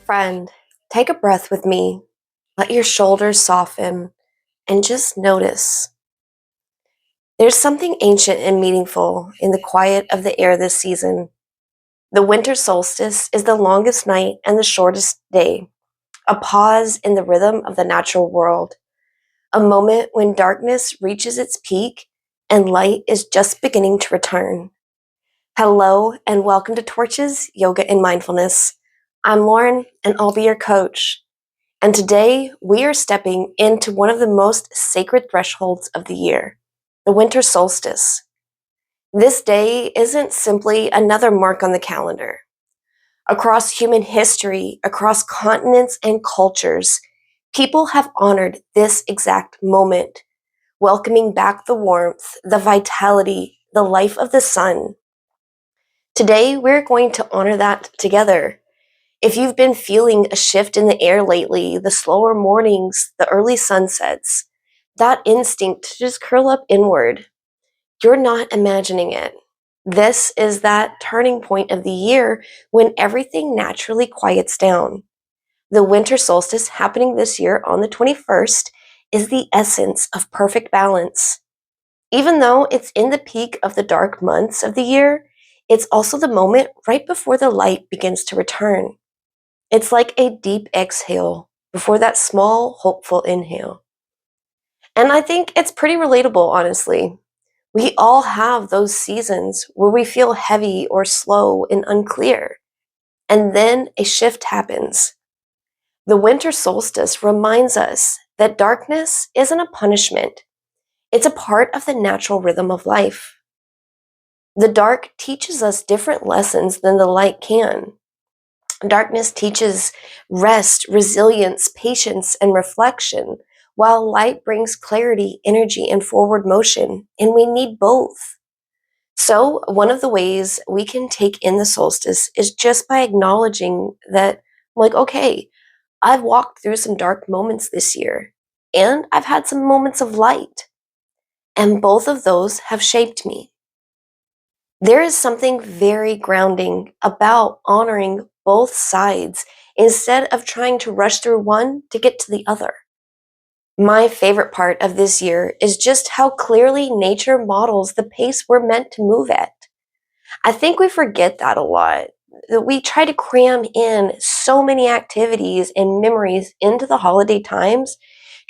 Friend, take a breath with me. Let your shoulders soften and just notice. There's something ancient and meaningful in the quiet of the air this season. The winter solstice is the longest night and the shortest day, a pause in the rhythm of the natural world, a moment when darkness reaches its peak and light is just beginning to return. Hello and welcome to Torches, Yoga, and Mindfulness. I'm Lauren and I'll be your coach. And today we are stepping into one of the most sacred thresholds of the year, the winter solstice. This day isn't simply another mark on the calendar. Across human history, across continents and cultures, people have honored this exact moment, welcoming back the warmth, the vitality, the life of the sun. Today we're going to honor that together. If you've been feeling a shift in the air lately, the slower mornings, the early sunsets, that instinct to just curl up inward, you're not imagining it. This is that turning point of the year when everything naturally quiets down. The winter solstice happening this year on the 21st is the essence of perfect balance. Even though it's in the peak of the dark months of the year, it's also the moment right before the light begins to return. It's like a deep exhale before that small, hopeful inhale. And I think it's pretty relatable, honestly. We all have those seasons where we feel heavy or slow and unclear. And then a shift happens. The winter solstice reminds us that darkness isn't a punishment, it's a part of the natural rhythm of life. The dark teaches us different lessons than the light can. Darkness teaches rest, resilience, patience, and reflection, while light brings clarity, energy, and forward motion, and we need both. So, one of the ways we can take in the solstice is just by acknowledging that, like, okay, I've walked through some dark moments this year, and I've had some moments of light, and both of those have shaped me. There is something very grounding about honoring both sides instead of trying to rush through one to get to the other. My favorite part of this year is just how clearly nature models the pace we're meant to move at. I think we forget that a lot. That we try to cram in so many activities and memories into the holiday times,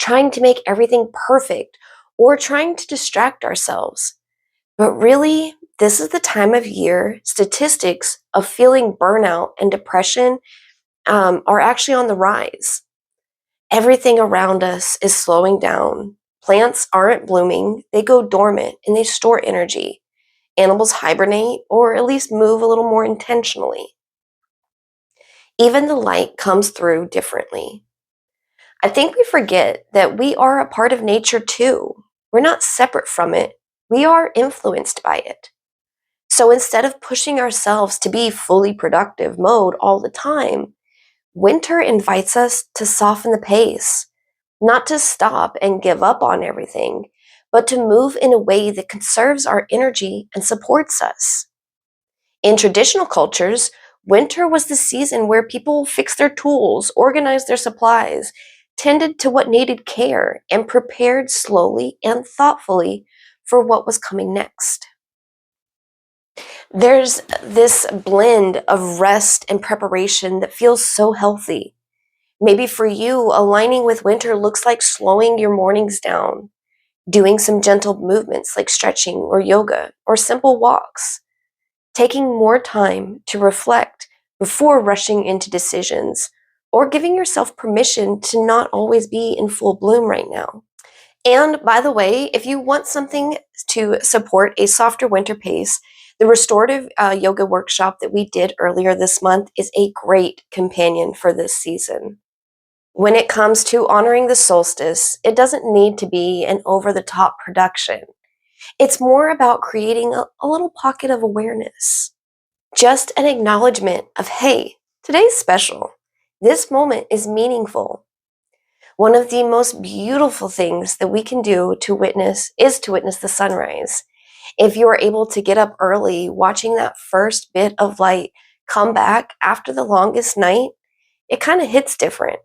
trying to make everything perfect or trying to distract ourselves. But really, this is the time of year statistics of feeling burnout and depression are actually on the rise. Everything around us is slowing down. Plants aren't blooming, they go dormant and they store energy. Animals hibernate or at least move a little more intentionally. Even the light comes through differently. I think we forget that we are a part of nature too. We're not separate from it, we are influenced by it. So instead of pushing ourselves to be fully productive mode all the time, winter invites us to soften the pace, not to stop and give up on everything, but to move in a way that conserves our energy and supports us. In traditional cultures, winter was the season where people fixed their tools, organized their supplies, tended to what needed care, and prepared slowly and thoughtfully for what was coming next. There's this blend of rest and preparation that feels so healthy. Maybe for you, aligning with winter looks like slowing your mornings down, doing some gentle movements like stretching or yoga or simple walks, taking more time to reflect before rushing into decisions, or giving yourself permission to not always be in full bloom right now. And by the way, if you want something to support a softer winter pace, the restorative yoga workshop that we did earlier this month is a great companion for this season. When it comes to honoring the solstice, it doesn't need to be an over the top production. It's more about creating a little pocket of awareness. Just an acknowledgement of, hey, today's special. This moment is meaningful. One of the most beautiful things that we can do to witness is to witness the sunrise. If you are able to get up early, watching that first bit of light come back after the longest night, it kind of hits different.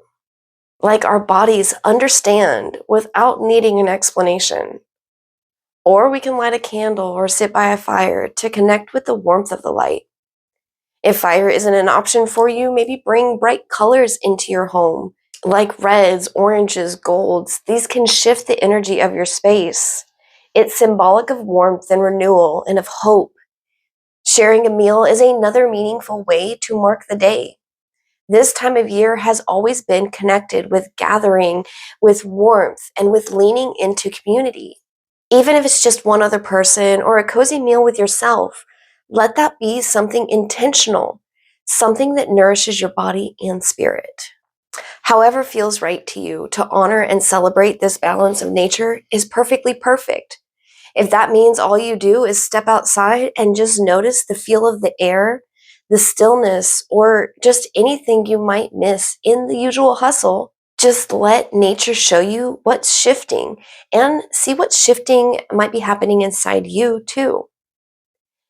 Like our bodies understand without needing an explanation. Or we can light a candle or sit by a fire to connect with the warmth of the light. If fire isn't an option for you, maybe bring bright colors into your home, like reds, oranges, golds. These can shift the energy of your space. It's symbolic of warmth and renewal and of hope. Sharing a meal is another meaningful way to mark the day. This time of year has always been connected with gathering, with warmth, and with leaning into community. Even if it's just one other person or a cozy meal with yourself, let that be something intentional, something that nourishes your body and spirit. However feels right to you, to honor and celebrate this balance of nature is perfectly perfect. If that means all you do is step outside and just notice the feel of the air, the stillness, or just anything you might miss in the usual hustle, just let nature show you what's shifting and see what shifting might be happening inside you too.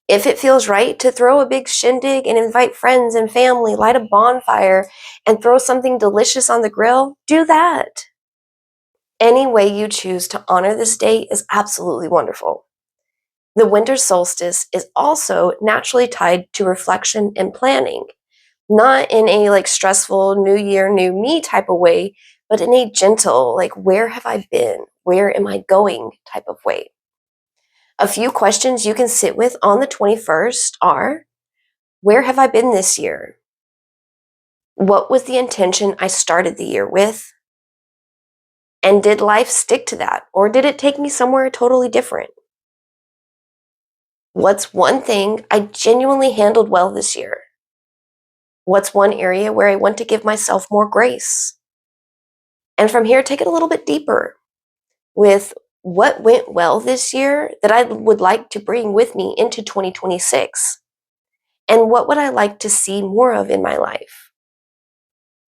If it feels right to throw a big shindig and invite friends and family, light a bonfire, and throw something delicious on the grill, do that. Any way you choose to honor this day is absolutely wonderful. The winter solstice is also naturally tied to reflection and planning, not in a stressful new year, new me type of way, but in a gentle, where have I been? Where am I going type of way. A few questions you can sit with on the 21st are, where have I been this year? What was the intention I started the year with? And did life stick to that? Or did it take me somewhere totally different? What's one thing I genuinely handled well this year? What's one area where I want to give myself more grace? And from here, take it a little bit deeper with what went well this year that I would like to bring with me into 2026. And what would I like to see more of in my life?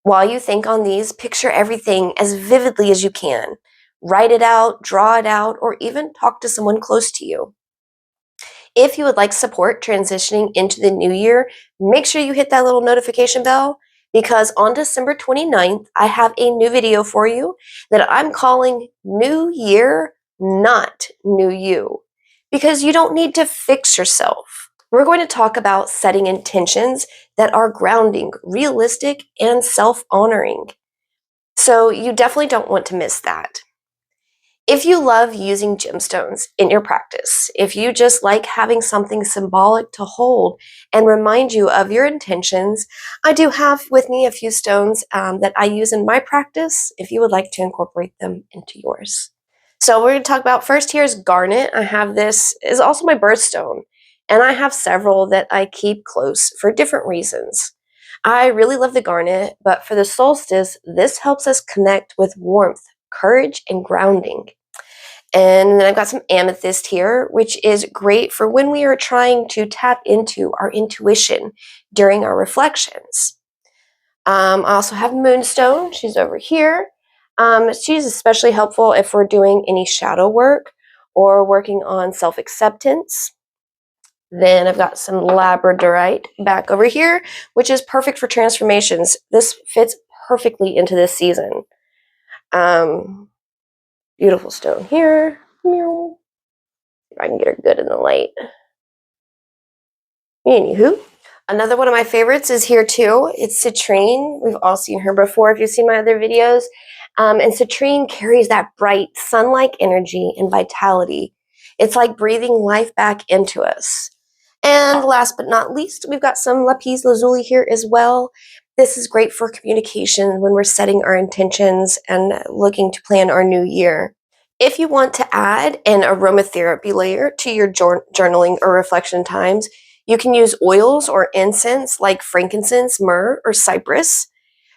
While you think on these, picture everything as vividly as you can. Write it out, draw it out, or even talk to someone close to you. If you would like support transitioning into the new year, make sure you hit that little notification bell because on December 29th, I have a new video for you that I'm calling New Year, Not New You, because you don't need to fix yourself. We're going to talk about setting intentions that are grounding, realistic, and self-honoring. So you definitely don't want to miss that. If you love using gemstones in your practice, if you just like having something symbolic to hold and remind you of your intentions, I do have with me a few stones that I use in my practice if you would like to incorporate them into yours. So we're going to talk about first here is garnet. I have this is also my birthstone, and I have several that I keep close for different reasons. I really love the garnet, but for the solstice, this helps us connect with warmth, courage, and grounding. And then I've got some amethyst here, which is great for when we are trying to tap into our intuition during our reflections. I also have moonstone. She's over here. She's especially helpful if we're doing any shadow work or working on self-acceptance. Then I've got some labradorite back over here, which is perfect for transformations. This fits perfectly into this season. Beautiful stone here. Meow. If I can get her good in the light. Anywho, another one of my favorites is here too. It's citrine. We've all seen her before if you've seen my other videos. And citrine carries that bright sun-like energy and vitality. It's like breathing life back into us. And last but not least, we've got some lapis lazuli here as well. This is great for communication when we're setting our intentions and looking to plan our new year. If you want to add an aromatherapy layer to your journaling or reflection times, you can use oils or incense like frankincense, myrrh, or cypress.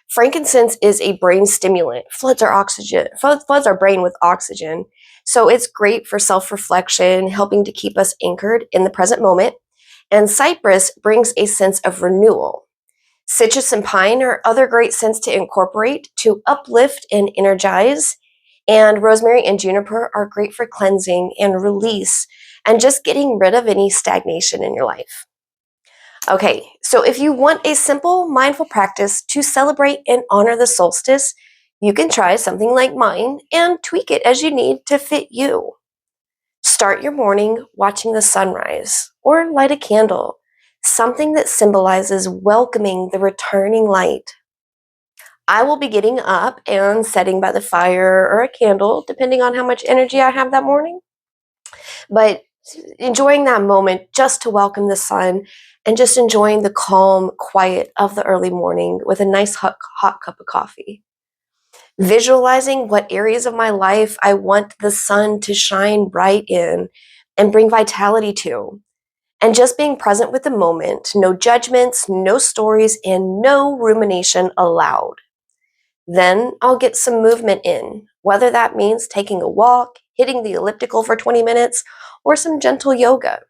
Frankincense is a brain stimulant, floods our brain with oxygen. So it's great for self-reflection, helping to keep us anchored in the present moment. And cypress brings a sense of renewal. Citrus and pine are other great scents to incorporate to uplift and energize. And rosemary and juniper are great for cleansing and release and just getting rid of any stagnation in your life. Okay, so if you want a simple mindful practice to celebrate and honor the solstice, you can try something like mine and tweak it as you need to fit you. Start your morning watching the sunrise or light a candle, something that symbolizes welcoming the returning light. I will be getting up and setting by the fire or a candle, depending on how much energy I have that morning. But enjoying that moment just to welcome the sun and just enjoying the calm quiet of the early morning with a nice hot cup of coffee. Visualizing what areas of my life I want the sun to shine bright in and bring vitality to. And just being present with the moment, no judgments, no stories, and no rumination allowed. Then I'll get some movement in, whether that means taking a walk, hitting the elliptical for 20 minutes, or some gentle yoga.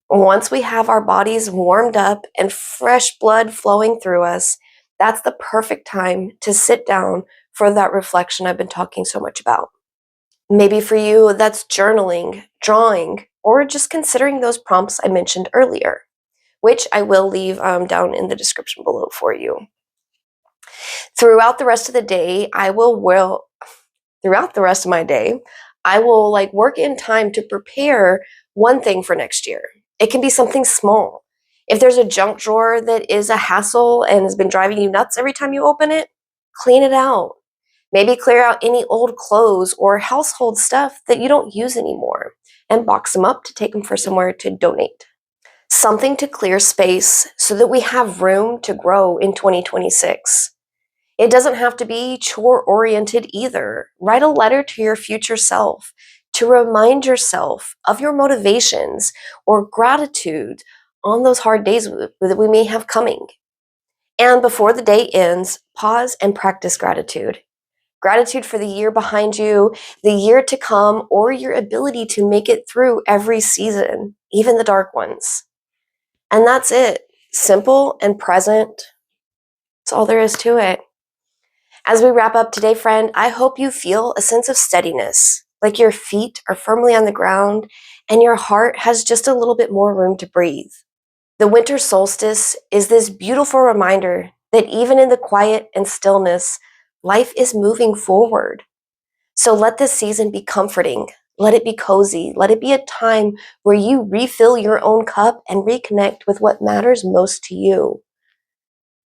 Once we have our bodies warmed up and fresh blood flowing through us, that's the perfect time to sit down for that reflection I've been talking so much about. Maybe for you, that's journaling, drawing, or just considering those prompts I mentioned earlier, which I will leave down in the description below for you. Throughout the rest of the day, throughout the rest of my day, I will work in time to prepare one thing for next year. It can be something small. If there's a junk drawer that is a hassle and has been driving you nuts every time you open it, clean it out. Maybe clear out any old clothes or household stuff that you don't use anymore and box them up to take them for somewhere to donate. Something to clear space so that we have room to grow in 2026. It doesn't have to be chore-oriented either. Write a letter to your future self to remind yourself of your motivations or gratitude on those hard days that we may have coming. And before the day ends, pause and practice gratitude. Gratitude for the year behind you, the year to come, or your ability to make it through every season, even the dark ones. And that's it. Simple and present. That's all there is to it. As we wrap up today, friend, I hope you feel a sense of steadiness, like your feet are firmly on the ground and your heart has just a little bit more room to breathe. The winter solstice is this beautiful reminder that even in the quiet and stillness, life is moving forward. So let this season be comforting. Let it be cozy. Let it be a time where you refill your own cup and reconnect with what matters most to you.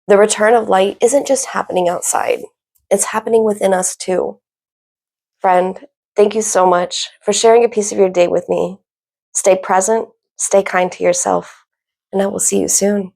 The return of light isn't just happening outside. It's happening within us too. Friend, thank you so much for sharing a piece of your day with me. Stay present, stay kind to yourself, and I will see you soon.